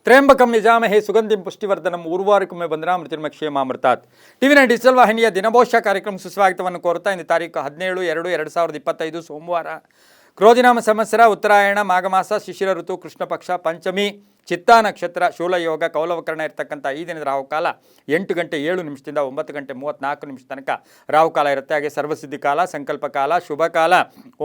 ತ್ರ್ಯಂಬಕಂ ಯಜಾಮಹೇ ಸುಗಂಧಿಂ ಪುಷ್ಟಿವರ್ಧನಂ ಊರ್ವಾರಿಕೊಮ್ಮೆ ಬಂಧನಾಮೃತಿರ್ಮ ಕ್ಷೇಮಾಮೃತಾತ್. ಟಿವಿ9 digital ವಾಹಿನಿಯ ದಿನಭೋಷ ಕಾರ್ಯಕ್ರಮ ಸುಸ್ವಾಗತವನ್ನು ಕೋರುತ್ತಾ ಇಂದು ತಾರೀಕು 17/2/2025 ಸೋಮವಾರ ಕ್ರೋಧಿನಾಮ ಸಂವತ್ಸರ ಉತ್ತರಾಯಣ ಮಾಘಮಾಸ ಶಿಶಿರ ಋತು ಕೃಷ್ಣ ಪಕ್ಷ ಪಂಚಮಿ ಚಿತ್ತಾ ನಕ್ಷತ್ರ ಶೂಲಯೋಗ ಕೌಲವಕರಣ ಇರತಕ್ಕಂಥ ಈ ದಿನದ ರಾಹುಕಾಲ 8 ಗಂಟೆ 7 ನಿಮಿಷದಿಂದ 9 ಗಂಟೆ 34 ನಿಮಿಷ ತನಕ ರಾಹುಕಾಲ ಇರುತ್ತೆ. ಹಾಗೆ ಸರ್ವಸಿದ್ಧಿ ಕಾಲ, ಸಂಕಲ್ಪ ಕಾಲ, ಶುಭ ಕಾಲ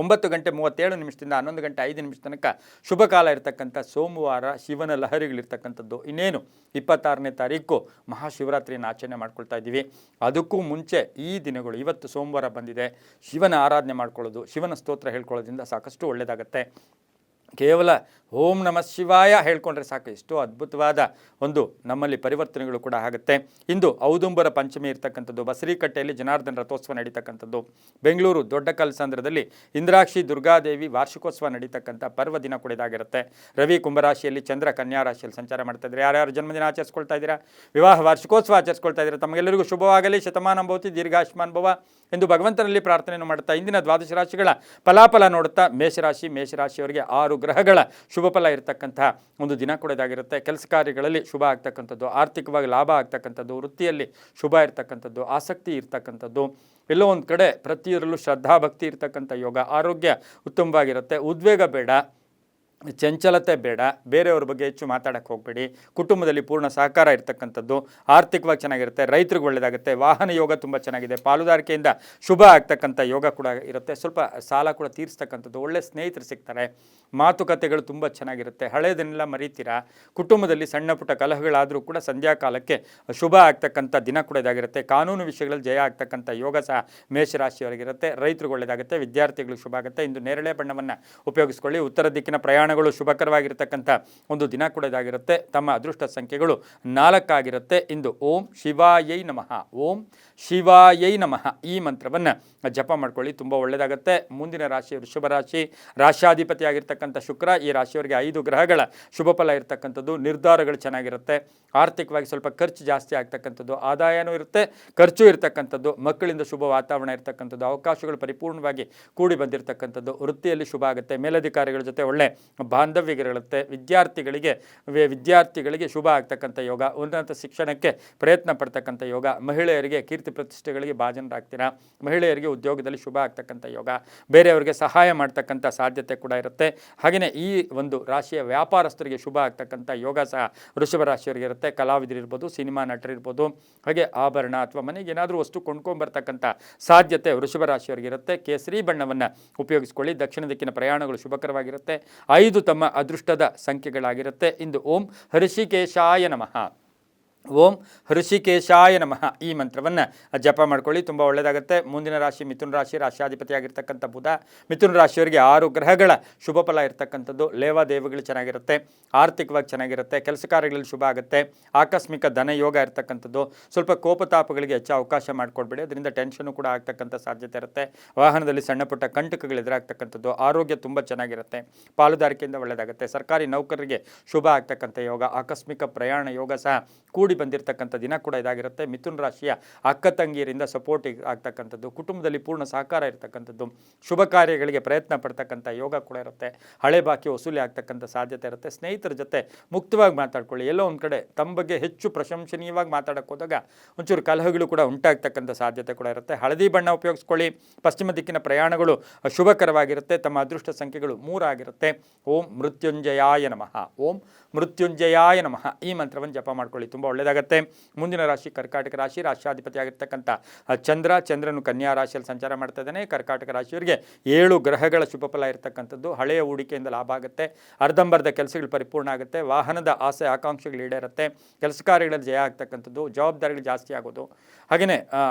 9 ಗಂಟೆ 37 ನಿಮಿಷದಿಂದ 11 ಗಂಟೆ 5 ನಿಮಿಷ ತನಕ ಶುಭ ಕಾಲ ಇರತಕ್ಕಂಥ ಸೋಮವಾರ ಶಿವನ ಲಹರಿಗಳಿರ್ತಕ್ಕಂಥದ್ದು. ಇನ್ನೇನು 26ನೇ ತಾರೀಕು ಮಹಾಶಿವರಾತ್ರಿಯನ್ನು ಆಚರಣೆ ಮಾಡ್ಕೊಳ್ತಾ ಇದ್ದೀವಿ. ಅದಕ್ಕೂ ಮುಂಚೆ ಈ ದಿನಗಳು ಇವತ್ತು ಸೋಮವಾರ ಬಂದಿದೆ, ಶಿವನ ಆರಾಧನೆ ಮಾಡ್ಕೊಳ್ಳೋದು, ಶಿವನ ಸ್ತೋತ್ರ ಹೇಳ್ಕೊಳ್ಳೋದ್ರಿಂದ ಸಾಕಷ್ಟು ಒಳ್ಳೆಯದಾಗತ್ತೆ. ಕೇವಲ ಓಂ ನಮಃ ಶಿವಾಯ ಹೇಳ್ಕೊಂಡ್ರೆ ಸಾಕು, ಎಷ್ಟೋ ಅದ್ಭುತವಾದ ಒಂದು ನಮ್ಮಲ್ಲಿ ಪರಿವರ್ತನೆಗಳು ಕೂಡ ಆಗುತ್ತೆ. ಇಂದು ಔದುಂಬರ ಪಂಚಮಿ ಇರ್ತಕ್ಕಂಥದ್ದು, ಬಸರೀಕಟ್ಟೆಯಲ್ಲಿ ಜನಾರ್ದನ ರಥೋತ್ಸವ ನಡೀತಕ್ಕಂಥದ್ದು, ಬೆಂಗಳೂರು ದೊಡ್ಡ ಕಲ್ಸಂದ್ರದಲ್ಲಿ ಇಂದ್ರಾಕ್ಷಿ ದುರ್ಗಾದೇವಿ ವಾರ್ಷಿಕೋತ್ಸವ ನಡೀತಕ್ಕಂಥ ಪರ್ವ ದಿನ ಕೂಡ ಇದಾಗಿರುತ್ತೆ. ರವಿ ಕುಂಭರಾಶಿಯಲ್ಲಿ, ಚಂದ್ರ ಕನ್ಯಾ ರಾಶಿಯಲ್ಲಿ ಸಂಚಾರ ಮಾಡ್ತಾ ಇದ್ದಾರೆ. ಯಾರ್ಯಾರು ಜನ್ಮದಿನ ಆಚರಿಸ್ಕೊಳ್ತಾ ಇದ್ದೀರಾ, ವಿವಾಹ ವಾರ್ಷಿಕೋತ್ಸವ ಆಚರಿಸ್ಕೊಳ್ತಾ ಇದ್ದೀರಾ, ತಮಗೆಲ್ಲರಿಗೂ ಶುಭವಾಗಲಿ, ಶತಮಾನ ಭವತಿ, ದೀರ್ಘಾಯುಷ್ಮಾನ್ ಭವ ಎಂದು ಭಗವಂತನಲ್ಲಿ ಪ್ರಾರ್ಥನೆಯನ್ನು ಮಾಡುತ್ತಾ ಇಂದಿನ ದ್ವಾದಶ ರಾಶಿಗಳ ಫಲಾಫಲ ನೋಡುತ್ತಾ ಮೇಷರಾಶಿಯವರಿಗೆ 6 ಗ್ರಹಗಳ ಶುಭ ಫಲ ಇರತಕ್ಕಂಥ ಒಂದು ದಿನ ಕೂಡ ಇದಾಗಿರುತ್ತೆ. ಕೆಲಸ ಕಾರ್ಯಗಳಲ್ಲಿ ಶುಭ ಆಗ್ತಕ್ಕಂಥದ್ದು, ಆರ್ಥಿಕವಾಗಿ ಲಾಭ ಆಗ್ತಕ್ಕಂಥದ್ದು, ವೃತ್ತಿಯಲ್ಲಿ ಶುಭ ಇರ್ತಕ್ಕಂಥದ್ದು, ಆಸಕ್ತಿ ಇರ್ತಕ್ಕಂಥದ್ದು, ಎಲ್ಲೋ ಒಂದು ಕಡೆ ಪ್ರತಿಯೊರಲ್ಲೂ ಶ್ರದ್ಧಾಭಕ್ತಿ ಇರ್ತಕ್ಕಂಥ ಯೋಗ. ಆರೋಗ್ಯ ಉತ್ತಮವಾಗಿರುತ್ತೆ. ಉದ್ವೇಗ ಬೇಡ, ಚಂಚಲತೆ ಬೇಡ, ಬೇರೆಯವ್ರ ಬಗ್ಗೆ ಹೆಚ್ಚು ಮಾತಾಡೋಕ್ಕೆ ಹೋಗಬೇಡಿ. ಕುಟುಂಬದಲ್ಲಿ ಪೂರ್ಣ ಸಹಕಾರ ಇರ್ತಕ್ಕಂಥದ್ದು, ಆರ್ಥಿಕವಾಗಿ ಚೆನ್ನಾಗಿರುತ್ತೆ. ರೈತರಿಗೆ ಒಳ್ಳೆಯದಾಗುತ್ತೆ. ವಾಹನ ಯೋಗ ತುಂಬ ಚೆನ್ನಾಗಿದೆ. ಪಾಲುದಾರಿಕೆಯಿಂದ ಶುಭ ಆಗ್ತಕ್ಕಂಥ ಯೋಗ ಕೂಡ ಇರುತ್ತೆ. ಸ್ವಲ್ಪ ಸಾಲ ಕೂಡ ತೀರಿಸ್ತಕ್ಕಂಥದ್ದು, ಒಳ್ಳೆ ಸ್ನೇಹಿತರು ಸಿಗ್ತಾರೆ. ಮಾತುಕತೆಗಳು ತುಂಬ ಚೆನ್ನಾಗಿರುತ್ತೆ. ಹಳೆಯದನ್ನೆಲ್ಲ ಮರೀತೀರಾ. ಕುಟುಂಬದಲ್ಲಿ ಸಣ್ಣ ಪುಟ್ಟ ಕಲಹಗಳಾದರೂ ಕೂಡ ಸಂಧ್ಯಾಕಾಲಕ್ಕೆ ಶುಭ ಆಗ್ತಕ್ಕಂಥ ದಿನ ಕೂಡ ಇದಾಗಿರುತ್ತೆ. ಕಾನೂನು ವಿಷಯಗಳಲ್ಲಿ ಜಯ ಆಗ್ತಕ್ಕಂಥ ಯೋಗ ಸಹ ಮೇಷರಾಶಿಯವರಿಗಿರುತ್ತೆ. ರೈತರಿಗೆ ಒಳ್ಳೆಯದಾಗುತ್ತೆ. ವಿದ್ಯಾರ್ಥಿಗಳಿಗೆ ಶುಭ ಆಗುತ್ತೆ. ಇಂದು ನೇರಳೆ ಬಣ್ಣವನ್ನು ಉಪಯೋಗಿಸ್ಕೊಳ್ಳಿ. ಉತ್ತರ ದಿಕ್ಕಿನ ಪ್ರಯಾಣಗಳು ಶುಭಕರವಾಗಿರ್ತಕ್ಕಂಥ ಒಂದು ದಿನ ಕೂಡ ಇದಾಗಿರುತ್ತೆ. ತಮ್ಮ ಅದೃಷ್ಟ ಸಂಖ್ಯೆಗಳು 4 ಆಗಿರುತ್ತೆ. ಇಂದು ಓಂ ಶಿವಾಯೈ ನಮಃ, ಓಂ ಶಿವಾಯೈ ನಮಃ ಈ ಮಂತ್ರವನ್ನು ಜಪ ಮಾಡ್ಕೊಳ್ಳಿ, ತುಂಬ ಒಳ್ಳೆಯದಾಗುತ್ತೆ. ಮುಂದಿನ ರಾಶಿ ವೃಷಭ ರಾಶಿ, ರಾಶ್ಯಾಧಿಪತಿಯಾಗಿರ್ತಕ್ಕಂಥ ಶುಕ್ರ. ಈ ರಾಶಿಯವರಿಗೆ 5 ಗ್ರಹಗಳ ಶುಭ ಫಲ ಇರತಕ್ಕಂಥದ್ದು. ನಿರ್ಧಾರಗಳು ಚೆನ್ನಾಗಿರುತ್ತೆ. ಆರ್ಥಿಕವಾಗಿ ಸ್ವಲ್ಪ ಖರ್ಚು ಜಾಸ್ತಿ ಆಗ್ತಕ್ಕಂಥದ್ದು, ಆದಾಯನೂ ಇರುತ್ತೆ, ಖರ್ಚು ಇರ್ತಕ್ಕಂಥದ್ದು. ಮಕ್ಕಳಿಂದ ಶುಭ ವಾತಾವರಣ ಇರ್ತಕ್ಕಂಥದ್ದು, ಅವಕಾಶಗಳು ಪರಿಪೂರ್ಣವಾಗಿ ಕೂಡಿ ಬಂದಿರತಕ್ಕಂಥದ್ದು. ವೃತ್ತಿಯಲ್ಲಿ ಶುಭ ಆಗುತ್ತೆ. ಮೇಲಧಿಕಾರಿಗಳ ಜೊತೆ ಒಳ್ಳೆ ಬಾಂಧವ್ಯಗಳಿರುತ್ತೆ. ವಿದ್ಯಾರ್ಥಿಗಳಿಗೆ ಶುಭ ಆಗ್ತಕ್ಕಂಥ ಯೋಗ. ಉನ್ನತ ಶಿಕ್ಷಣಕ್ಕೆ ಪ್ರಯತ್ನ ಪಡ್ತಕ್ಕಂಥ ಯೋಗ. ಮಹಿಳೆಯರಿಗೆ ಕೀರ್ತಿ ಪ್ರತಿಷ್ಠೆಗಳಿಗೆ ಭಾಜನರಾಗ್ತೀರಾ. ಮಹಿಳೆಯರಿಗೆ ಉದ್ಯೋಗದಲ್ಲಿ ಶುಭ ಆಗ್ತಕ್ಕಂಥ ಯೋಗ. ಬೇರೆಯವರಿಗೆ ಸಹಾಯ ಮಾಡ್ತಕ್ಕಂಥ ಸಾಧ್ಯತೆ ಕೂಡ ಇರುತ್ತೆ. ಹಾಗೆಯೇ ಈ ಒಂದು ರಾಶಿಯ ವ್ಯಾಪಾರಸ್ಥರಿಗೆ ಶುಭ ಆಗ್ತಕ್ಕಂಥ ಯೋಗ ಸಹ ವೃಷಭ ರಾಶಿಯವರಿಗೆ ಇರುತ್ತೆ. ಕಲಾವಿದರಿರ್ಬೋದು, ಸಿನಿಮಾ ನಟರಿರ್ಬೋದು, ಹಾಗೆ ಆಭರಣ ಅಥವಾ ಮನೆಗೆ ಏನಾದರೂ ವಸ್ತು ಕೊಂಡ್ಕೊಂಡ್ಬರ್ತಕ್ಕಂಥ ಸಾಧ್ಯತೆ ವೃಷಭ ರಾಶಿಯವರಿಗೆ ಇರುತ್ತೆ. ಕೇಸರಿ ಬಣ್ಣವನ್ನು ಉಪಯೋಗಿಸ್ಕೊಳ್ಳಿ. ದಕ್ಷಿಣ ದಿಕ್ಕಿನ ಪ್ರಯಾಣಗಳು ಶುಭಕರವಾಗಿರುತ್ತೆ. 5 ತಮ್ಮ ಅದೃಷ್ಟದ ಸಂಖ್ಯೆಗಳಾಗಿರುತ್ತೆ. ಇಂದು ಓಂ ಹೃಷಿಕೇಶಾಯ ನಮಃ, ಓಂ ಹೃಷಿಕೇಶಾಯ ನಮಃ ಈ ಮಂತ್ರವನ್ನು ಜಪ ಮಾಡ್ಕೊಳ್ಳಿ, ತುಂಬ ಒಳ್ಳೆಯದಾಗುತ್ತೆ. ಮುಂದಿನ ರಾಶಿ ಮಿಥುನ ರಾಶಿ, ರಾಶ್ಯಾಧಿಪತಿಯಾಗಿರ್ತಕ್ಕಂಥ ಬುಧ. ಮಿಥುನ ರಾಶಿಯವರಿಗೆ 6 ಗ್ರಹಗಳ ಶುಭ ಫಲ ಇರ್ತಕ್ಕಂಥದ್ದು. ಲೇವಾದೇವಿಗಳು ಚೆನ್ನಾಗಿರುತ್ತೆ. ಆರ್ಥಿಕವಾಗಿ ಚೆನ್ನಾಗಿರುತ್ತೆ. ಕೆಲಸ ಕಾರ್ಯಗಳಲ್ಲಿ ಶುಭ ಆಗುತ್ತೆ. ಆಕಸ್ಮಿಕ ಧನ ಯೋಗ ಇರ್ತಕ್ಕಂಥದ್ದು. ಸ್ವಲ್ಪ ಕೋಪತಾಪಗಳಿಗೆ ಹೆಚ್ಚು ಅವಕಾಶ ಮಾಡಿಕೊಡ್ಬೇಡಿ, ಅದರಿಂದ ಟೆನ್ಷನು ಕೂಡ ಆಗ್ತಕ್ಕಂಥ ಸಾಧ್ಯತೆ ಇರುತ್ತೆ. ವಾಹನದಲ್ಲಿ ಸಣ್ಣ ಪುಟ್ಟ ಕಂಟಕಗಳು ಎದುರಾಗ್ತಕ್ಕಂಥದ್ದು. ಆರೋಗ್ಯ ತುಂಬ ಚೆನ್ನಾಗಿರುತ್ತೆ. ಪಾಲುದಾರಿಕೆಯಿಂದ ಒಳ್ಳೆಯದಾಗುತ್ತೆ. ಸರ್ಕಾರಿ ನೌಕರರಿಗೆ ಶುಭ ಆಗ್ತಕ್ಕಂಥ ಯೋಗ. ಆಕಸ್ಮಿಕ ಪ್ರಯಾಣ ಯೋಗ ಸಹ ಕೂಡಿ ಬಂದಿರತಕ್ಕಂಥ ದಿನ ಕೂಡ ಇದಾಗಿರುತ್ತೆ. ಮಿಥುನ ರಾಶಿಯ ಅಕ್ಕ ತಂಗಿಯರಿಂದ ಸಪೋರ್ಟ್ ಆಗ್ತಕ್ಕಂಥದ್ದು. ಕುಟುಂಬದಲ್ಲಿ ಪೂರ್ಣ ಸಹಕಾರ ಇರತಕ್ಕಂಥದ್ದು. ಶುಭ ಕಾರ್ಯಗಳಿಗೆ ಪ್ರಯತ್ನ ಪಡ್ತಕ್ಕಂಥ ಯೋಗ ಕೂಡ ಇರುತ್ತೆ. ಹಳೆ ಬಾಕಿ ವಸೂಲಿ ಆಗ್ತಕ್ಕಂಥ ಸಾಧ್ಯತೆ ಇರುತ್ತೆ. ಸ್ನೇಹಿತರ ಜೊತೆ ಮುಕ್ತವಾಗಿ ಮಾತಾಡ್ಕೊಳ್ಳಿ. ಎಲ್ಲೋ ಒಂದು ಕಡೆ ತಮ್ಮ ಬಗ್ಗೆ ಹೆಚ್ಚು ಪ್ರಶಂಸನೀಯವಾಗಿ ಮಾತಾಡೋಕೆ ಹೋದಾಗ ಒಂಚೂರು ಕಲಹಗಳು ಕೂಡ ಉಂಟಾಗ್ತಕ್ಕಂಥ ಸಾಧ್ಯತೆ ಕೂಡ ಇರುತ್ತೆ. ಹಳದಿ ಬಣ್ಣ ಉಪಯೋಗಿಸ್ಕೊಳ್ಳಿ. ಪಶ್ಚಿಮ ದಿಕ್ಕಿನ ಪ್ರಯಾಣಗಳು ಶುಭಕರವಾಗಿರುತ್ತೆ. ತಮ್ಮ ಅದೃಷ್ಟ ಸಂಖ್ಯೆಗಳು 3 ಆಗಿರುತ್ತೆ. ಓಂ ಮೃತ್ಯುಂಜಯಾಯ ನಮಃ, ಓಂ ಮೃತ್ಯುಂಜಯಾಯ ನಮಃ ಈ ಮಂತ್ರವನ್ನು ಜಪ ಮಾಡ್ಕೊಳ್ಳಿ, ತುಂಬ ಒಳ್ಳೆಯದಾಗುತ್ತೆ. ಮುಂದಿನ ರಾಶಿ ಕರ್ಕಾಟಕ ರಾಶಿ, ರಾಶ್ಯಾಧಿಪತಿಯಾಗಿರ್ತಕ್ಕಂಥ ಚಂದ್ರನು ಕನ್ಯಾ ರಾಶಿಯಲ್ಲಿ ಸಂಚಾರ ಮಾಡ್ತಾ ಇದ್ದಾನೆ. ಕರ್ಕಾಟಕ ರಾಶಿಯವರಿಗೆ 7 ಗ್ರಹಗಳ ಶುಭ ಫಲ ಇರತಕ್ಕಂಥದ್ದು. ಹಳೆಯ ಹೂಡಿಕೆಯಿಂದ ಲಾಭ ಆಗುತ್ತೆ. ಅರ್ಧಂಬರ್ಧ ಕೆಲಸಗಳು ಪರಿಪೂರ್ಣ ಆಗುತ್ತೆ. ವಾಹನದ ಆಸೆ ಆಕಾಂಕ್ಷೆಗಳು ಈಡೇರುತ್ತೆ. ಕೆಲಸ ಕಾರ್ಯಗಳಲ್ಲಿ ಜಯ ಆಗ್ತಕ್ಕಂಥದ್ದು. ಜವಾಬ್ದಾರಿಗಳು ಜಾಸ್ತಿ ಆಗೋದು. ಹಾಗೆಯೇ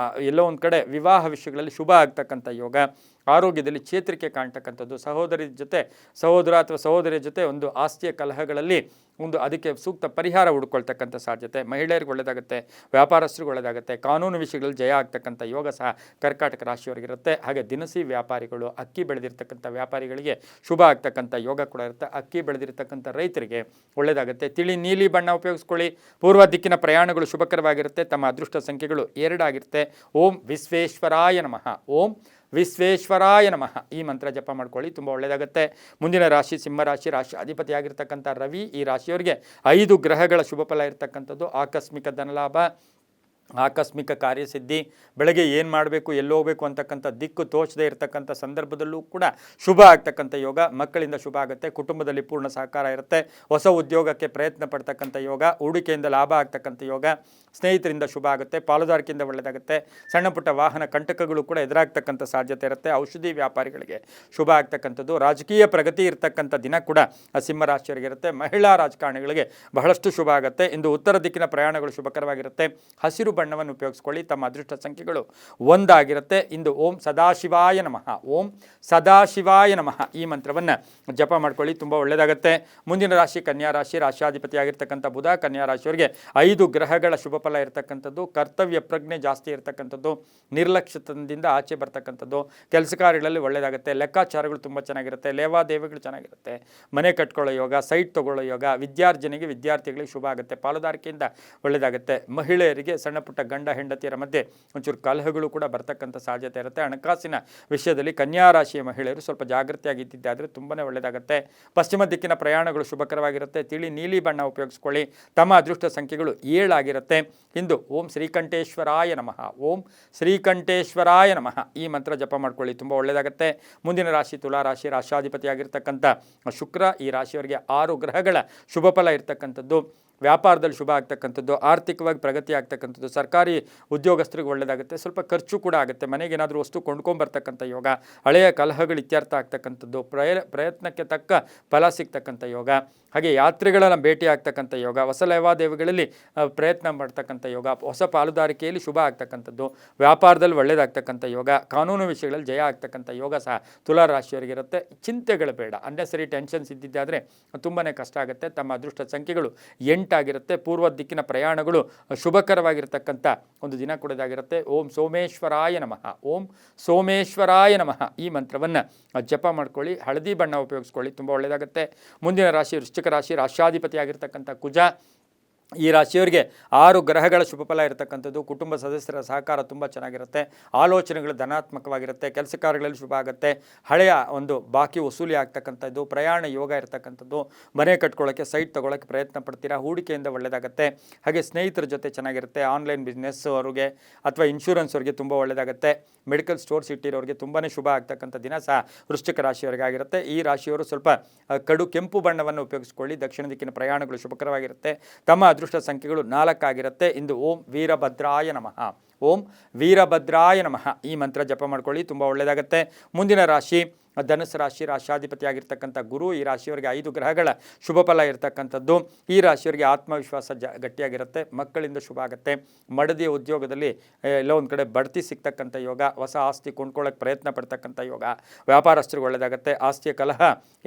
ಎಲ್ಲೋ ಒಂದು ಕಡೆ ವಿವಾಹ ವಿಷಯಗಳಲ್ಲಿ ಶುಭ ಆಗ್ತಕ್ಕಂಥ ಯೋಗ. ಆರೋಗ್ಯದಲ್ಲಿ ಚೇತರಿಕೆ ಕಾಣ್ತಕ್ಕಂಥದ್ದು. ಸಹೋದರ ಅಥವಾ ಸಹೋದರಿಯ ಜೊತೆ ಒಂದು ಆಸ್ತಿಯ ಕಲಹಗಳಲ್ಲಿ ಅದಕ್ಕೆ ಸೂಕ್ತ ಪರಿಹಾರ ಹುಡ್ಕೊಳ್ತಕ್ಕಂಥ ಸಾಧ್ಯತೆ. ಮಹಿಳೆಯರಿಗೆ ಒಳ್ಳೆಯದಾಗುತ್ತೆ. ವ್ಯಾಪಾರಸ್ಥರಿಗೆ ಒಳ್ಳೆಯದಾಗುತ್ತೆ. ಕಾನೂನು ವಿಷಯಗಳಲ್ಲಿ ಜಯ ಆಗ್ತಕ್ಕಂಥ ಯೋಗ ಸಹ ಕರ್ಕಾಟಕ ರಾಶಿಯವರಿಗಿರುತ್ತೆ. ಹಾಗೆ ದಿನಸಿ ವ್ಯಾಪಾರಿಗಳು, ಅಕ್ಕಿ ಬೆಳೆದಿರ್ತಕ್ಕಂಥ ವ್ಯಾಪಾರಿಗಳಿಗೆ ಶುಭ ಆಗ್ತಕ್ಕಂಥ ಯೋಗ ಕೂಡ ಇರುತ್ತೆ. ಅಕ್ಕಿ ಬೆಳೆದಿರ್ತಕ್ಕಂಥ ರೈತರಿಗೆ ಒಳ್ಳೆಯದಾಗುತ್ತೆ. ತಿಳಿ ನೀಲಿ ಬಣ್ಣ ಉಪಯೋಗಿಸ್ಕೊಳ್ಳಿ. ಪೂರ್ವ ದಿಕ್ಕಿನ ಪ್ರಯಾಣಗಳು ಶುಭಕರವಾಗಿರುತ್ತೆ. ತಮ್ಮ ಅದೃಷ್ಟ ಸಂಖ್ಯೆಗಳು 2 ಆಗಿರುತ್ತೆ. ಓಂ ವಿಶ್ವೇಶ್ವರಾಯ ನಮಃ, ಓಂ ವಿಶ್ವೇಶ್ವರಾಯ ನಮಃ ಈ ಮಂತ್ರ ಜಪ ಮಾಡ್ಕೊಳ್ಳಿ, ತುಂಬ ಒಳ್ಳೆಯದಾಗುತ್ತೆ. ಮುಂದಿನ ರಾಶಿ ಸಿಂಹರಾಶಿ, ರಾಶಿ ಅಧಿಪತಿಯಾಗಿರ್ತಕ್ಕಂಥ ರವಿ. ಈ ರಾಶಿಯವರಿಗೆ 5 ಗ್ರಹಗಳ ಶುಭ ಫಲ ಇರತಕ್ಕಂಥದ್ದು. ಆಕಸ್ಮಿಕ ಧನಲಾಭ, ಆಕಸ್ಮಿಕ ಕಾರ್ಯಸಿದ್ಧಿ, ಬೆಳಗ್ಗೆ ಏನು ಮಾಡಬೇಕು ಎಲ್ಲಿ ಹೋಗಬೇಕು ಅಂತಕ್ಕಂಥ ದಿಕ್ಕು ತೋಚದೇ ಇರತಕ್ಕಂಥ ಸಂದರ್ಭದಲ್ಲೂ ಕೂಡ ಶುಭ ಆಗ್ತಕ್ಕಂಥ ಯೋಗ. ಮಕ್ಕಳಿಂದ ಶುಭ ಆಗುತ್ತೆ, ಕುಟುಂಬದಲ್ಲಿ ಪೂರ್ಣ ಸಹಕಾರ ಇರುತ್ತೆ, ಹೊಸ ಉದ್ಯೋಗಕ್ಕೆ ಪ್ರಯತ್ನ ಪಡ್ತಕ್ಕಂಥ ಯೋಗ, ಹೂಡಿಕೆಯಿಂದ ಲಾಭ ಆಗ್ತಕ್ಕಂಥ ಯೋಗ, ಸ್ನೇಹಿತರಿಂದ ಶುಭ ಆಗುತ್ತೆ, ಪಾಲುದಾರಿಕೆಯಿಂದ ಒಳ್ಳೆಯದಾಗುತ್ತೆ. ಸಣ್ಣ ಪುಟ್ಟ ವಾಹನ ಕಂಟಕಗಳು ಕೂಡ ಎದುರಾಗ್ತಕ್ಕಂಥ ಸಾಧ್ಯತೆ ಇರುತ್ತೆ. ಔಷಧಿ ವ್ಯಾಪಾರಿಗಳಿಗೆ ಶುಭ ಆಗ್ತಕ್ಕಂಥದ್ದು. ರಾಜಕೀಯ ಪ್ರಗತಿ ಇರತಕ್ಕಂಥ ದಿನ ಕೂಡ ಸಿಂಹರಾಶಿಯವರಿಗಿರುತ್ತೆ. ಮಹಿಳಾ ರಾಜಕಾರಣಿಗಳಿಗೆ ಬಹಳಷ್ಟು ಶುಭ ಆಗುತ್ತೆ. ಇಂದು ಉತ್ತರ ದಿಕ್ಕಿನ ಪ್ರಯಾಣಗಳು ಶುಭಕರವಾಗಿರುತ್ತೆ. ಹಸಿರು ಬಣ್ಣವನ್ನು ಉಪಯೋಗಿಸ್ಕೊಳ್ಳಿ. ತಮ್ಮ ಅದೃಷ್ಟ ಸಂಖ್ಯೆಗಳು 1 ಆಗಿರುತ್ತೆ. ಇಂದು ಓಂ ಸದಾಶಿವಾಯ ನಮಃ, ಓಂ ಸದಾಶಿವಾಯ ನಮಃ ಈ ಮಂತ್ರವನ್ನು ಜಪ ಮಾಡ್ಕೊಳ್ಳಿ, ತುಂಬ ಒಳ್ಳೆಯದಾಗುತ್ತೆ. ಮುಂದಿನ ರಾಶಿ ಕನ್ಯಾ ರಾಶಿ, ರಾಶಿಯಾಧಿಪತಿಯಾಗಿರ್ತಕ್ಕಂಥ ಬುಧ. ಕನ್ಯಾ ರಾಶಿಯವರಿಗೆ 5 ಗ್ರಹಗಳ ಶುಭ ಫಲ ಇರತಕ್ಕಂಥದ್ದು. ಕರ್ತವ್ಯ ಪ್ರಜ್ಞೆ ಜಾಸ್ತಿ ಇರತಕ್ಕಂಥದ್ದು, ನಿರ್ಲಕ್ಷ್ಯತನದಿಂದ ಆಚೆ ಬರ್ತಕ್ಕಂಥದ್ದು, ಕೆಲಸ ಕಾರ್ಯಗಳಲ್ಲಿ ಒಳ್ಳೆಯದಾಗುತ್ತೆ. ಲೆಕ್ಕಾಚಾರಗಳು ತುಂಬ ಚೆನ್ನಾಗಿರುತ್ತೆ, ಲೇವಾದೇವಿಗಳು ಚೆನ್ನಾಗಿರುತ್ತೆ. ಮನೆ ಕಟ್ಕೊಳ್ಳೋ ಯೋಗ, ಸೈಟ್ ತೊಗೊಳ್ಳೋ ಯೋಗ, ವಿದ್ಯಾರ್ಥಿಗಳಿಗೆ ಶುಭ ಆಗುತ್ತೆ. ಪಾಲುದಾರಿಕೆಯಿಂದ ಒಳ್ಳೆಯದಾಗುತ್ತೆ. ಮಹಿಳೆಯರಿಗೆ ಸಣ್ಣ ಪುಟ್ಟ ಗಂಡ ಹೆಂಡತಿಯರ ಮಧ್ಯೆ ಒಂಚೂರು ಕಲಹಗಳು ಕೂಡ ಬರ್ತಕ್ಕಂಥ ಸಾಧ್ಯತೆ ಇರುತ್ತೆ. ಹಣಕಾಸಿನ ವಿಷಯದಲ್ಲಿ ಕನ್ಯಾ ರಾಶಿಯ ಮಹಿಳೆಯರು ಸ್ವಲ್ಪ ಜಾಗೃತಿಯಾಗಿದ್ದಿದ್ದಾದರೆ ತುಂಬಾ ಒಳ್ಳೆಯದಾಗುತ್ತೆ. ಪಶ್ಚಿಮ ದಿಕ್ಕಿನ ಪ್ರಯಾಣಗಳು ಶುಭಕರವಾಗಿರುತ್ತೆ. ತಿಳಿ ನೀಲಿ ಬಣ್ಣ ಉಪಯೋಗಿಸ್ಕೊಳ್ಳಿ. ತಮ್ಮ ಅದೃಷ್ಟ ಸಂಖ್ಯೆಗಳು 7 ಆಗಿರುತ್ತೆ. ಇಂದು ಓಂ ಶ್ರೀಕಂಠೇಶ್ವರಾಯ ನಮಃ, ಓಂ ಶ್ರೀಕಂಠೇಶ್ವರಾಯ ನಮಃ ಈ ಮಂತ್ರ ಜಪ ಮಾಡ್ಕೊಳ್ಳಿ, ತುಂಬ ಒಳ್ಳೆಯದಾಗುತ್ತೆ. ಮುಂದಿನ ರಾಶಿ ತುಲಾ ರಾಶಿ, ರಾಶಿಯಾಧಿಪತಿಯಾಗಿರ್ತಕ್ಕಂಥ ಶುಕ್ರ. ಈ ರಾಶಿಯವರಿಗೆ 6 ಗ್ರಹಗಳ ಶುಭ ಫಲ ಇರ್ತಕ್ಕಂಥದ್ದು. ವ್ಯಾಪಾರದಲ್ಲಿ ಶುಭ ಆಗ್ತಕ್ಕಂಥದ್ದು, ಆರ್ಥಿಕವಾಗಿ ಪ್ರಗತಿ ಆಗ್ತಕ್ಕಂಥದ್ದು, ಸರ್ಕಾರಿ ಉದ್ಯೋಗಸ್ಥರಿಗೆ ಒಳ್ಳೆಯದಾಗುತ್ತೆ. ಸ್ವಲ್ಪ ಖರ್ಚು ಕೂಡ ಆಗುತ್ತೆ. ಮನೆಗೆ ಏನಾದರೂ ವಸ್ತು ಕೊಂಡ್ಕೊಂಬರ್ತಕ್ಕಂಥ ಯೋಗ, ಹಳೆಯ ಕಲಹಗಳು ಇತ್ಯರ್ಥ ಆಗ್ತಕ್ಕಂಥದ್ದು, ಪ್ರಯತ್ನಕ್ಕೆ ತಕ್ಕ ಫಲ ಸಿಗ್ತಕ್ಕಂಥ ಯೋಗ, ಹಾಗೆ ಯಾತ್ರೆಗಳನ್ನು ಭೇಟಿ ಆಗ್ತಕ್ಕಂಥ ಯೋಗ, ಹೊಸ ಲೇವಾದೇವಿಗಳಲ್ಲಿ ಪ್ರಯತ್ನ ಮಾಡ್ತಕ್ಕಂಥ ಯೋಗ, ಹೊಸ ಪಾಲುದಾರಿಕೆಯಲ್ಲಿ ಶುಭ ಆಗ್ತಕ್ಕಂಥದ್ದು, ವ್ಯಾಪಾರದಲ್ಲಿ ಒಳ್ಳೆಯದಾಗ್ತಕ್ಕಂಥ ಯೋಗ, ಕಾನೂನು ವಿಷಯಗಳಲ್ಲಿ ಜಯ ಆಗ್ತಕ್ಕಂಥ ಯೋಗ ಸಹ ತುಲಾ ರಾಶಿಯವರಿಗಿರುತ್ತೆ. ಚಿಂತೆಗಳು ಬೇಡ, ಅನ್ನೆಸರಿ ಟೆನ್ಷನ್ಸ್ ಇದ್ದಿದ್ದಾದರೆ ತುಂಬಾ ಕಷ್ಟ ಆಗುತ್ತೆ. ತಮ್ಮ ಅದೃಷ್ಟ ಸಂಖ್ಯೆಗಳು 8 ಆಗಿರುತ್ತೆ. ಪೂರ್ವ ದಿಕ್ಕಿನ ಪ್ರಯಾಣಗಳು ಶುಭಕರವಾಗಿರ್ತಕ್ಕಂಥ ಒಂದು ದಿನ ಕೂಡ ಇದಾಗಿರುತ್ತೆ. ಓಂ ಸೋಮೇಶ್ವರಾಯ ನಮಃ, ಓಂ ಸೋಮೇಶ್ವರಾಯ ನಮಃ ಈ ಮಂತ್ರವನ್ನು ಜಪ ಮಾಡ್ಕೊಳ್ಳಿ. ಹಳದಿ ಬಣ್ಣ ಉಪಯೋಗಿಸ್ಕೊಳ್ಳಿ, ತುಂಬ ಒಳ್ಳೆಯದಾಗುತ್ತೆ. ಮುಂದಿನ ರಾಶಿ ವೃಶ್ಚಿಕ ರಾಶಿ, ರಾಶಿಯಾಧಿಪತಿಯಾಗಿರ್ತಕ್ಕಂಥ ಕುಜ. ಈ ರಾಶಿಯವರಿಗೆ 6 ಗ್ರಹಗಳ ಶುಭ ಫಲ ಇರತಕ್ಕಂಥದ್ದು. ಕುಟುಂಬ ಸದಸ್ಯರ ಸಹಕಾರ ತುಂಬ ಚೆನ್ನಾಗಿರುತ್ತೆ. ಆಲೋಚನೆಗಳು ಧನಾತ್ಮಕವಾಗಿರುತ್ತೆ. ಕೆಲಸ ಕಾರ್ಯಗಳಲ್ಲಿ ಶುಭ ಆಗುತ್ತೆ. ಹಳೆಯ ಒಂದು ಬಾಕಿ ವಸೂಲಿ ಆಗ್ತಕ್ಕಂಥದ್ದು, ಪ್ರಯಾಣ ಯೋಗ ಇರತಕ್ಕಂಥದ್ದು, ಮನೆ ಕಟ್ಕೊಳ್ಳೋಕ್ಕೆ ಸೈಟ್ ತೊಗೊಳ್ಳೋಕ್ಕೆ ಪ್ರಯತ್ನ ಪಡ್ತೀರಾ, ಹೂಡಿಕೆಯಿಂದ ಒಳ್ಳೆಯದಾಗುತ್ತೆ. ಹಾಗೆ ಸ್ನೇಹಿತರ ಜೊತೆ ಚೆನ್ನಾಗಿರುತ್ತೆ. ಆನ್ಲೈನ್ ಬಿಸ್ನೆಸ್ ಅವ್ರಿಗೆ ಅಥವಾ ಇನ್ಶೂರೆನ್ಸ್ ಅವ್ರಿಗೆ ತುಂಬ ಒಳ್ಳೆಯದಾಗುತ್ತೆ. ಮೆಡಿಕಲ್ ಸ್ಟೋರ್ಸ್ ಇಟ್ಟಿರೋರಿಗೆ ತುಂಬಾ ಶುಭ ಆಗ್ತಕ್ಕಂಥ ದಿನ ಸಹ ವೃಶ್ಚಿಕ ರಾಶಿಯವರಿಗೆ ಆಗಿರುತ್ತೆ. ಈ ರಾಶಿಯವರು ಸ್ವಲ್ಪ ಕಡು ಕೆಂಪು ಬಣ್ಣವನ್ನು ಉಪಯೋಗಿಸ್ಕೊಳ್ಳಿ. ದಕ್ಷಿಣ ದಿಕ್ಕಿನ ಪ್ರಯಾಣಗಳು ಶುಭಕರವಾಗಿರುತ್ತೆ. ತಮ್ಮ ಅದೃಷ್ಟ ಸಂಖ್ಯೆಗಳು 4 ಆಗಿರುತ್ತೆ. ಇಂದು ಓಂ ವೀರಭದ್ರಾಯ ನಮಃ, ಓಂ ವೀರಭದ್ರಾಯ ನಮಃ ಈ ಮಂತ್ರ ಜಪ ಮಾಡ್ಕೊಳ್ಳಿ, ತುಂಬ ಒಳ್ಳೆಯದಾಗುತ್ತೆ. ಮುಂದಿನ ರಾಶಿ ಧನುಸು ರಾಶಿ, ರಾಶಿಯಾಧಿಪತಿಯಾಗಿರ್ತಕ್ಕಂಥ ಗುರು. ಈ ರಾಶಿಯವರಿಗೆ 5 ಗ್ರಹಗಳ ಶುಭ ಫಲ ಇರತಕ್ಕಂಥದ್ದು. ಈ ರಾಶಿಯವರಿಗೆ ಆತ್ಮವಿಶ್ವಾಸ ಗಟ್ಟಿಯಾಗಿರುತ್ತೆ. ಮಕ್ಕಳಿಂದ ಶುಭ ಆಗುತ್ತೆ. ಮಡದಿಯ ಉದ್ಯೋಗದಲ್ಲಿ ಎಲ್ಲೋ ಒಂದು ಕಡೆ ಬಡ್ತಿ ಸಿಗ್ತಕ್ಕಂಥ ಯೋಗ, ಹೊಸ ಆಸ್ತಿ ಕೊಂಡ್ಕೊಳ್ಳೋಕ್ಕೆ ಪ್ರಯತ್ನ ಪಡ್ತಕ್ಕಂಥ ಯೋಗ, ವ್ಯಾಪಾರಸ್ಥರಿಗೆ ಒಳ್ಳೆಯದಾಗುತ್ತೆ. ಆಸ್ತಿಯ ಕಲಹ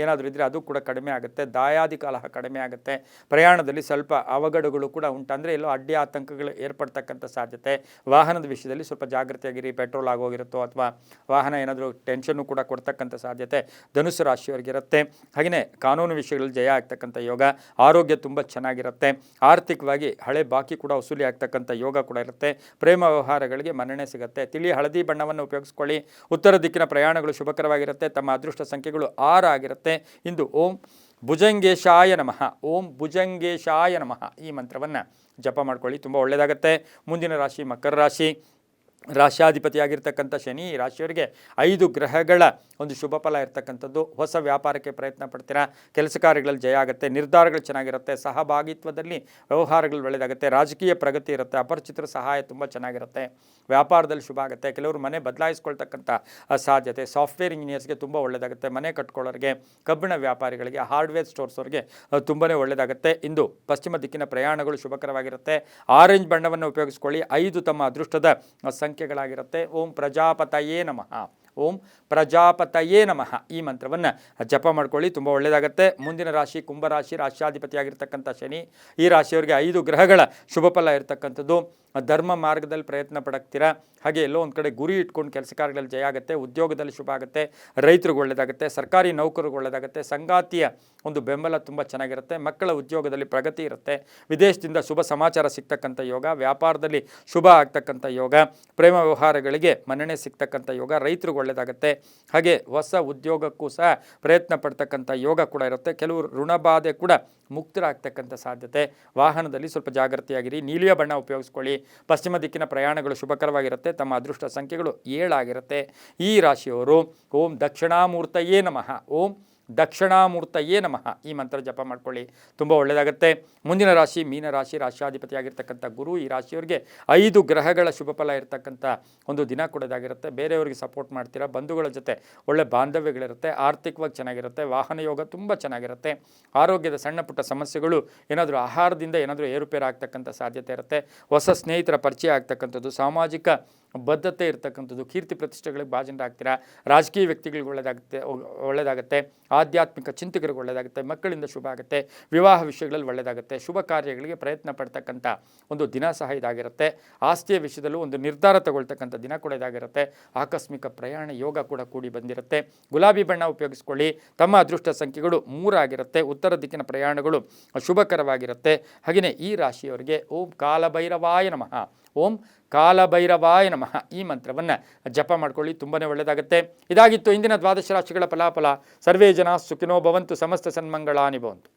ಏನಾದರೂ ಇದ್ದರೆ ಅದು ಕೂಡ ಕಡಿಮೆ ಆಗುತ್ತೆ. ದಾಯಾದಿ ಕಲಹ ಕಡಿಮೆ ಆಗುತ್ತೆ. ಪ್ರಯಾಣದಲ್ಲಿ ಸ್ವಲ್ಪ ಅವಘಡಗಳು ಕೂಡ ಉಂಟಂದರೆ ಎಲ್ಲೋ ಅಡ್ಡಿ ಆತಂಕಗಳು ಏರ್ಪಡ್ತಕ್ಕಂಥ ಸಾಧ್ಯತೆ. ವಾಹನದ ವಿಷಯದಲ್ಲಿ ಸ್ವಲ್ಪ ಜಾಗೃತಿಯಾಗಿರಿ. ಪೆಟ್ರೋಲ್ ಆಗೋಗಿರುತ್ತೋ ಅಥವಾ ವಾಹನ ಏನಾದರೂ ಟೆನ್ಷನ್ನು ಕೂಡ ಕೊಡ್ತಕ್ಕಂಥ ಸಾಧ್ಯತೆ ಧನುಸು ರಾಶಿಯವರಿಗಿರುತ್ತೆ. ಹಾಗೆಯೇ ಕಾನೂನು ವಿಷಯಗಳಲ್ಲಿ ಜಯ ಆಗ್ತಕ್ಕಂಥ ಯೋಗ, ಆರೋಗ್ಯ ತುಂಬ ಚೆನ್ನಾಗಿರುತ್ತೆ. ಆರ್ಥಿಕವಾಗಿ ಹಳೆ ಬಾಕಿ ಕೂಡ ವಸೂಲಿ ಆಗ್ತಕ್ಕಂಥ ಯೋಗ ಕೂಡ ಇರುತ್ತೆ. ಪ್ರೇಮ ವ್ಯವಹಾರಗಳಿಗೆ ಮನ್ನಣೆ ಸಿಗುತ್ತೆ. ತಿಳಿ ಹಳದಿ ಬಣ್ಣವನ್ನು ಉಪಯೋಗಿಸ್ಕೊಳ್ಳಿ. ಉತ್ತರ ದಿಕ್ಕಿನ ಪ್ರಯಾಣಗಳು ಶುಭಕರವಾಗಿರುತ್ತೆ. ತಮ್ಮ ಅದೃಷ್ಟ ಸಂಖ್ಯೆಗಳು 6 ಆಗಿರುತ್ತೆ. ಇಂದು ಓಂ ಭುಜಂಗೇಶಾಯ ನಮಃ, ಓಂ ಭುಜಂಗೇಶಾಯ ನಮಃ ಈ ಮಂತ್ರವನ್ನು ಜಪ ಮಾಡ್ಕೊಳ್ಳಿ, ತುಂಬ ಒಳ್ಳೆಯದಾಗುತ್ತೆ. ಮುಂದಿನ ರಾಶಿ ಮಕರ ರಾಶಿ, ರಾಶಿಯಾಧಿಪತಿಯಾಗಿರ್ತಕ್ಕಂಥ ಶನಿ. ಈ ರಾಶಿಯವರಿಗೆ 5 ಗ್ರಹಗಳ ಒಂದು ಶುಭ ಫಲ ಇರ್ತಕ್ಕಂಥದ್ದು. ಹೊಸ ವ್ಯಾಪಾರಕ್ಕೆ ಪ್ರಯತ್ನ ಪಡ್ತೀರಾ. ಕೆಲಸ ಕಾರ್ಯಗಳಲ್ಲಿ ಜಯ ಆಗುತ್ತೆ. ನಿರ್ಧಾರಗಳು ಚೆನ್ನಾಗಿರುತ್ತೆ. ಸಹಭಾಗಿತ್ವದಲ್ಲಿ ವ್ಯವಹಾರಗಳು ಒಳ್ಳೆಯದಾಗುತ್ತೆ. ರಾಜಕೀಯ ಪ್ರಗತಿ ಇರುತ್ತೆ. ಅಪರಿಚಿತರ ಸಹಾಯ ತುಂಬ ಚೆನ್ನಾಗಿರುತ್ತೆ. ವ್ಯಾಪಾರದಲ್ಲಿ ಶುಭ ಆಗುತ್ತೆ. ಕೆಲವರು ಮನೆ ಬದಲಾಯಿಸ್ಕೊಳ್ತಕ್ಕಂಥ ಸಾಧ್ಯತೆ. ಸಾಫ್ಟ್ವೇರ್ ಇಂಜಿನಿಯರ್ಸ್ಗೆ ತುಂಬ ಒಳ್ಳೆಯದಾಗುತ್ತೆ. ಮನೆ ಕಟ್ಕೊಳ್ಳೋರಿಗೆ, ಕಬ್ಬಿಣ ವ್ಯಾಪಾರಿಗಳಿಗೆ, ಹಾರ್ಡ್ವೇರ್ ಸ್ಟೋರ್ಸ್ವರಿಗೆ ತುಂಬಾ ಒಳ್ಳೆಯದಾಗುತ್ತೆ. ಇಂದು ಪಶ್ಚಿಮ ದಿಕ್ಕಿನ ಪ್ರಯಾಣಗಳು ಶುಭಕರವಾಗಿರುತ್ತೆ. ಆರೆಂಜ್ ಬಣ್ಣವನ್ನು ಉಪಯೋಗಿಸ್ಕೊಳ್ಳಿ. 5 ತಮ್ಮ ಅದೃಷ್ಟದ ಸಂಖ್ಯೆಗಳಾಗಿರುತ್ತೆ. ಓಂ ಪ್ರಜಾಪತಯೇ ನಮಃ, ಓಂ ಪ್ರಜಾಪತಯೇ ನಮಃ ಈ ಮಂತ್ರವನ್ನು ಜಪ ಮಾಡ್ಕೊಳ್ಳಿ, ತುಂಬ ಒಳ್ಳೆಯದಾಗುತ್ತೆ. ಮುಂದಿನ ರಾಶಿ ಕುಂಭರಾಶಿ, ರಾಶಿಯಾಧಿಪತಿಯಾಗಿರ್ತಕ್ಕಂಥ ಶನಿ. ಈ ರಾಶಿಯವರಿಗೆ 5 ಗ್ರಹಗಳ ಶುಭ ಫಲ ಇರತಕ್ಕಂಥದ್ದು. ಧರ್ಮ ಮಾರ್ಗದಲ್ಲಿ ಪ್ರಯತ್ನ ಪಡಕ್ತೀರಾ. ಹಾಗೆ ಎಲ್ಲೋ ಒಂದು ಕಡೆ ಗುರಿ ಇಟ್ಕೊಂಡು ಕೆಲಸ ಕಾರ್ಯಗಳಲ್ಲಿ ಜಯ ಆಗುತ್ತೆ, ಉದ್ಯೋಗದಲ್ಲಿ ಶುಭ ಆಗುತ್ತೆ, ರೈತರಿಗೆ ಒಳ್ಳೆಯದಾಗುತ್ತೆ, ಸರ್ಕಾರಿ ನೌಕರಿಗೆ ಒಳ್ಳೆಯದಾಗುತ್ತೆ, ಸಂಗಾತಿಯ ಒಂದು ಬೆಂಬಲ ತುಂಬ ಚೆನ್ನಾಗಿರುತ್ತೆ, ಮಕ್ಕಳ ಉದ್ಯೋಗದಲ್ಲಿ ಪ್ರಗತಿ ಇರುತ್ತೆ, ವಿದೇಶದಿಂದ ಶುಭ ಸಮಾಚಾರ ಸಿಗ್ತಕ್ಕಂಥ ಯೋಗ, ವ್ಯಾಪಾರದಲ್ಲಿ ಶುಭ ಆಗ್ತಕ್ಕಂಥ ಯೋಗ, ಪ್ರೇಮ ವ್ಯವಹಾರಗಳಿಗೆ ಮನ್ನಣೆ ಸಿಗ್ತಕ್ಕಂಥ ಯೋಗ, ರೈತರಿಗೆ ಒಳ್ಳೆಯದಾಗುತ್ತೆ. ಹಾಗೆ ಹೊಸ ಉದ್ಯೋಗಕ್ಕೂ ಸಹ ಪ್ರಯತ್ನ ಪಡ್ತಕ್ಕಂಥ ಯೋಗ ಕೂಡ ಇರುತ್ತೆ. ಕೆಲವರು ಋಣಬಾಧೆ ಕೂಡ ಮುಕ್ತರಾಗ್ತಕ್ಕಂಥ ಸಾಧ್ಯತೆ. ವಾಹನದಲ್ಲಿ ಸ್ವಲ್ಪ ಜಾಗೃತಿಯಾಗಿರಿ, ನೀಲಿಯ ಬಣ್ಣ ಉಪಯೋಗಿಸ್ಕೊಳ್ಳಿ. ಪಶ್ಚಿಮ ದಿಕ್ಕಿನ ಪ್ರಯಾಣಗಳು ಶುಭಕರವಾಗಿರುತ್ತೆ. ತಮ್ಮ ಅದೃಷ್ಟ ಸಂಖ್ಯೆಗಳು 7 ಆಗಿರುತ್ತೆ. ಈ ರಾಶಿಯವರು ಓಂ ದಕ್ಷಿಣಾಮೂರ್ತಯೇ ನಮಃ, ಓಂ ದಕ್ಷಿಣಾಮೂರ್ತಯೇ ನಮಃ ಈ ಮಂತ್ರ ಜಪ ಮಾಡ್ಕೊಳ್ಳಿ, ತುಂಬ ಒಳ್ಳೆಯದಾಗುತ್ತೆ. ಮುಂದಿನ ರಾಶಿ ಮೀನರಾಶಿ. ರಾಶ್ಯಾಧಿಪತಿಯಾಗಿರ್ತಕ್ಕಂಥ ಗುರು ಈ ರಾಶಿಯವರಿಗೆ 5 ಗ್ರಹಗಳ ಶುಭ ಫಲ ಇರತಕ್ಕಂಥ ಒಂದು ದಿನ ಕೊಡೋದಾಗಿರುತ್ತೆ. ಬೇರೆಯವರಿಗೆ ಸಪೋರ್ಟ್ ಮಾಡ್ತೀರಾ, ಬಂಧುಗಳ ಜೊತೆ ಒಳ್ಳೆ ಬಾಂಧವ್ಯಗಳಿರುತ್ತೆ, ಆರ್ಥಿಕವಾಗಿ ಚೆನ್ನಾಗಿರುತ್ತೆ, ವಾಹನ ಯೋಗ ತುಂಬ ಚೆನ್ನಾಗಿರುತ್ತೆ. ಆರೋಗ್ಯದ ಸಣ್ಣ ಪುಟ್ಟ ಸಮಸ್ಯೆಗಳು, ಏನಾದರೂ ಆಹಾರದಿಂದ ಏನಾದರೂ ಏರುಪೇರು ಆಗ್ತಕ್ಕಂಥ ಸಾಧ್ಯತೆ ಇರುತ್ತೆ. ಹೊಸ ಸ್ನೇಹಿತರ ಪರಿಚಯ ಆಗ್ತಕ್ಕಂಥದ್ದು, ಸಾಮಾಜಿಕ ಬದ್ಧತೆ ಇರತಕ್ಕಂಥದ್ದು, ಕೀರ್ತಿ ಪ್ರತಿಷ್ಠೆಗಳಿಗೆ ಭಾಜನರಾಗ್ತೀರಾ. ರಾಜಕೀಯ ವ್ಯಕ್ತಿಗಳಿಗೆ ಒಳ್ಳೆಯದಾಗುತ್ತೆ, ಆಧ್ಯಾತ್ಮಿಕ ಚಿಂತಕರಿಗೆ ಒಳ್ಳೆಯದಾಗುತ್ತೆ, ಮಕ್ಕಳಿಂದ ಶುಭ ಆಗುತ್ತೆ, ವಿವಾಹ ವಿಷಯಗಳಲ್ಲಿ ಒಳ್ಳೆಯದಾಗುತ್ತೆ, ಶುಭ ಕಾರ್ಯಗಳಿಗೆ ಪ್ರಯತ್ನ ಪಡ್ತಕ್ಕಂಥ ಒಂದು ದಿನ ಸಹ ಇದಾಗಿರುತ್ತೆ. ಆಸ್ತಿಯ ವಿಷಯದಲ್ಲೂ ಒಂದು ನಿರ್ಧಾರ ತಗೊಳ್ತಕ್ಕಂಥ ದಿನ ಕೂಡ ಇದಾಗಿರುತ್ತೆ. ಆಕಸ್ಮಿಕ ಪ್ರಯಾಣ ಯೋಗ ಕೂಡ ಕೂಡಿ ಬಂದಿರುತ್ತೆ. ಗುಲಾಬಿ ಬಣ್ಣ ಉಪಯೋಗಿಸ್ಕೊಳ್ಳಿ. ತಮ್ಮ ಅದೃಷ್ಟ ಸಂಖ್ಯೆಗಳು 3 ಆಗಿರುತ್ತೆ. ಉತ್ತರ ದಿಕ್ಕಿನ ಪ್ರಯಾಣಗಳು ಶುಭಕರವಾಗಿರುತ್ತೆ. ಹಾಗೆಯೇ ಈ ರಾಶಿಯವರಿಗೆ ಓಂ ಕಾಲಭೈರವಾಯ ನಮಃ, ಓಂ ಕಾಲಭೈರವಾಯ ನಮಃ ಈ ಮಂತ್ರವನ್ನು ಜಪ ಮಾಡ್ಕೊಳ್ಳಿ, ತುಂಬಾ ಒಳ್ಳೆಯದಾಗುತ್ತೆ. ಇದಾಗಿತ್ತು ಇಂದಿನ ದ್ವಾದಶ ರಾಶಿಗಳ ಫಲಾಫಲ. ಸರ್ವೇ ಜನ ಸುಖಿನೋ ಭವಂತು, ಸಮಸ್ತ ಸನ್ಮಂಗಳಾನಿ ಭವಂತು.